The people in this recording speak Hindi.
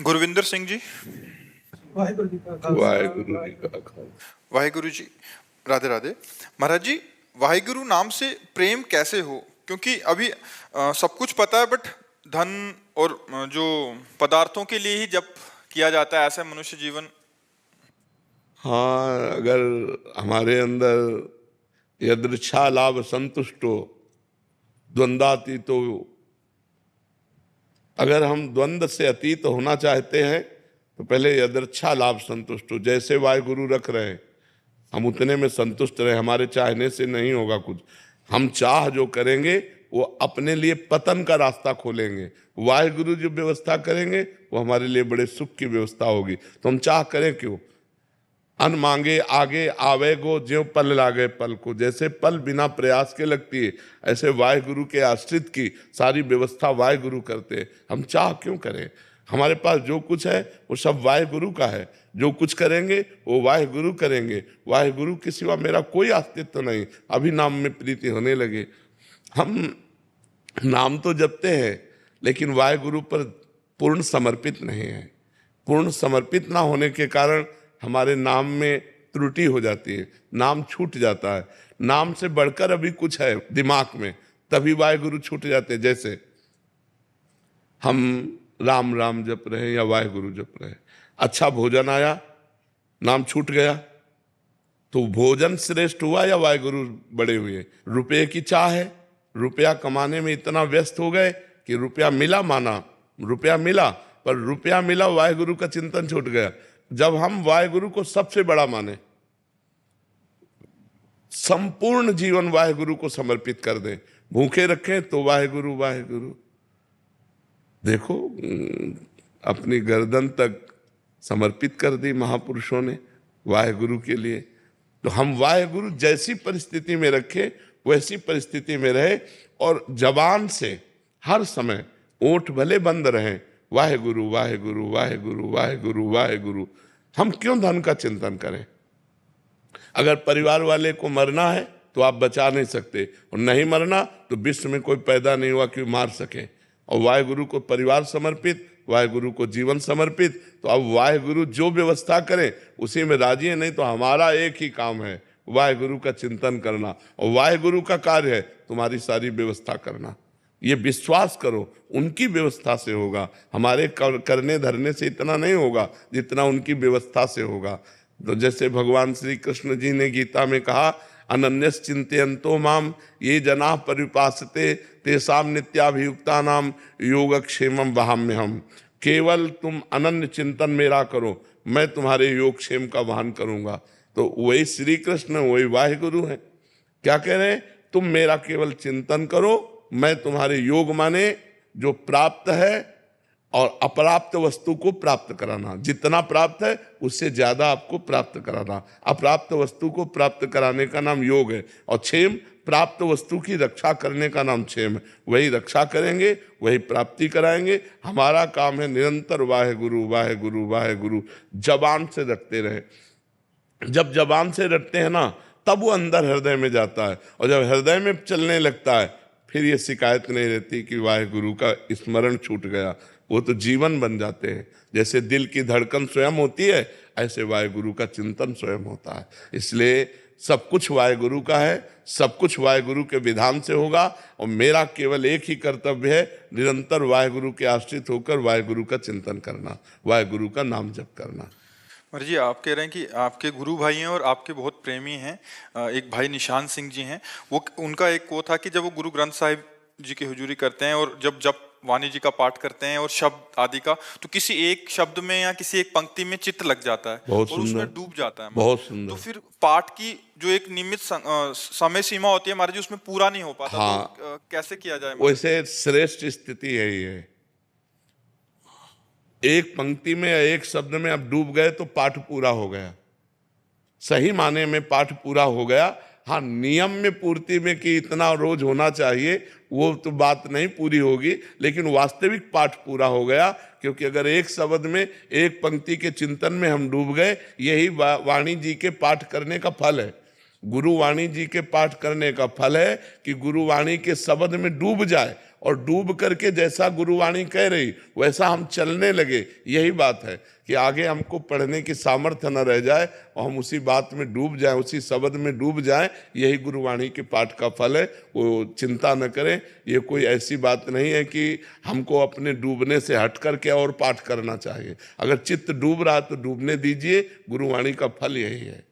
गुरविंदर सिंह जी। वाहिगुरु जी का खालसा वाहिगुरु जी का खालसा। वाहिगुरु जी, राधे राधे। महाराज जी, वाहिगुरु नाम से प्रेम कैसे हो? क्योंकि अभी सब कुछ पता है, बट धन और जो पदार्थों के लिए ही जप किया जाता है, ऐसा मनुष्य जीवन। हाँ, अगर हमारे अंदर यदृच्छा लाभ संतुष्टो द्वंद्वातीतो, अगर हम द्वंद्व से अतीत होना चाहते हैं तो पहले यदृच्छा लाभ संतुष्ट हो। जैसे वाहिगुरु रख रहे हैं हम उतने में संतुष्ट रहे, हमारे चाहने से नहीं होगा कुछ। हम चाह जो करेंगे वो अपने लिए पतन का रास्ता खोलेंगे। वाहिगुरु जो व्यवस्था करेंगे वो हमारे लिए बड़े सुख की व्यवस्था होगी। तो हम चाह करें क्यों? अन मांगे आगे आवे गो, ज्यों पल लागे पल को। जैसे पल बिना प्रयास के लगती है, ऐसे वाहिगुरु के आश्रित की सारी व्यवस्था वाहिगुरु करते हैं। हम चाह क्यों करें? हमारे पास जो कुछ है वो सब वाहिगुरु का है। जो कुछ करेंगे वो वाहिगुरु करेंगे। वाहिगुरु के सिवा मेरा कोई अस्तित्व नहीं। अभी नाम में प्रीति होने लगे। हम नाम तो जपते हैं लेकिन वाहिगुरु पर पूर्ण समर्पित नहीं है। पूर्ण समर्पित ना होने के कारण हमारे नाम में त्रुटि हो जाती है, नाम छूट जाता है। नाम से बढ़कर अभी कुछ है दिमाग में, तभी वाहिगुरु छूट जाते हैं। जैसे हम राम राम जप रहे हैं या वाहिगुरु जप रहे हैं, अच्छा भोजन आया, नाम छूट गया, तो भोजन श्रेष्ठ हुआ या वाहिगुरु बड़े हुए? रुपये की चाह है, रुपया कमाने में इतना व्यस्त हो गए कि रुपया मिला, माना रुपया मिला, पर रुपया मिला, वाहिगुरु का चिंतन छूट गया। जब हम वाहिगुरु को सबसे बड़ा माने, संपूर्ण जीवन वाहिगुरु को समर्पित कर दें, भूखे रखें तो वाहिगुरु वाहिगुरु। देखो, अपनी गर्दन तक समर्पित कर दी महापुरुषों ने वाहिगुरु के लिए। तो हम वाहिगुरु जैसी परिस्थिति में रखें वैसी परिस्थिति में रहे, और जबान से हर समय ओठ भले बंद रहें, वाहिगुरु वाहिगुरु वाहिगुरु वाहिगुरु वाहिगुरु। हम क्यों धन का चिंतन करें? अगर परिवार वाले को मरना है तो आप बचा नहीं सकते, और नहीं मरना तो विश्व में कोई पैदा नहीं हुआ कि मार सके। और वाहिगुरु को परिवार समर्पित, वाहिगुरु को जीवन समर्पित। तो अब वाहिगुरु जो व्यवस्था करें उसी में राजी है। नहीं तो हमारा एक ही काम है, वाहिगुरु का चिंतन करना, और वाहिगुरु का कार्य है तुम्हारी सारी व्यवस्था करना। ये विश्वास करो, उनकी व्यवस्था से होगा। हमारे करने धरने से इतना नहीं होगा जितना उनकी व्यवस्था से होगा। तो जैसे भगवान श्री कृष्ण जी ने गीता में कहा, अनन्यस चिंतयन्तो माम ये जना परिपासते तेषाम नित्याभियुक्ता नाम योगक्षेमम वहाम्यहम्। केवल तुम अनन्य चिंतन मेरा करो, मैं तुम्हारे योगक्षेम का वहन करूंगा। तो वही श्री कृष्ण, वही वाहिगुरु हैं। क्या कह रहे हैं? तुम मेरा केवल चिंतन करो, मैं तुम्हारे योग माने जो प्राप्त है और अप्राप्त वस्तु को प्राप्त कराना। जितना प्राप्त है उससे ज्यादा आपको प्राप्त कराना। अप्राप्त वस्तु को प्राप्त कराने का नाम योग है, और क्षेम प्राप्त वस्तु की रक्षा करने का नाम क्षेम है। वही रक्षा करेंगे, वही प्राप्ति कराएंगे। हमारा काम है निरंतर वाहिगुरु वाहिगुरु वाहिगुरु जबान से रटते रहे। जब जबान से रटते हैं ना, तब वो अंदर हृदय में जाता है, और जब हृदय में चलने लगता है फिर ये शिकायत नहीं रहती कि वाहिगुरु का स्मरण छूट गया। वो तो जीवन बन जाते हैं। जैसे दिल की धड़कन स्वयं होती है, ऐसे वाहिगुरु का चिंतन स्वयं होता है। इसलिए सब कुछ वाहिगुरु का है, सब कुछ वाहिगुरु के विधान से होगा, और मेरा केवल एक ही कर्तव्य है, निरंतर वाहिगुरु के आश्रित होकर वाहिगुरु का चिंतन करना, वाहिगुरु का नाम जप करना। महाराज जी, आप कह रहे हैं कि आपके गुरु भाई हैं और आपके बहुत प्रेमी हैं। एक भाई निशान सिंह जी हैं, वो उनका एक वो था कि जब वो गुरु ग्रंथ साहिब जी की हुजूरी करते हैं और जब वाणी जी का पाठ करते हैं और शब्द आदि का, तो किसी एक शब्द में या किसी एक पंक्ति में चित्त लग जाता है और उसमें डूब जाता है। बहुत सुंदर। तो फिर पाठ की जो एक नियमित समय सीमा होती है महाराज जी, उसमें पूरा नहीं हो पाता। हाँ, तो कैसे किया जाए? वैसे श्रेष्ठ स्थिति है ये। एक पंक्ति में या एक शब्द में आप डूब गए तो पाठ पूरा हो गया, सही माने में पाठ पूरा हो गया। हाँ, नियम में पूर्ति में कि इतना रोज होना चाहिए वो तो बात नहीं पूरी होगी, लेकिन वास्तविक पाठ पूरा हो गया। क्योंकि अगर एक शब्द में एक पंक्ति के चिंतन में हम डूब गए, यही वाणी जी के पाठ करने का फल है। गुरु वाणी जी के पाठ करने का फल है कि गुरु वाणी के शब्द में डूब जाए और डूब करके जैसा गुरुवाणी कह रही वैसा हम चलने लगे। यही बात है कि आगे हमको पढ़ने की सामर्थ्य न रह जाए और हम उसी बात में डूब जाएं, उसी शब्द में डूब जाएं। यही गुरुवाणी के पाठ का फल है। वो चिंता न करें, ये कोई ऐसी बात नहीं है कि हमको अपने डूबने से हट करके और पाठ करना चाहिए। अगर चित्त डूब रहा तो डूबने दीजिए, गुरुवाणी का फल यही है।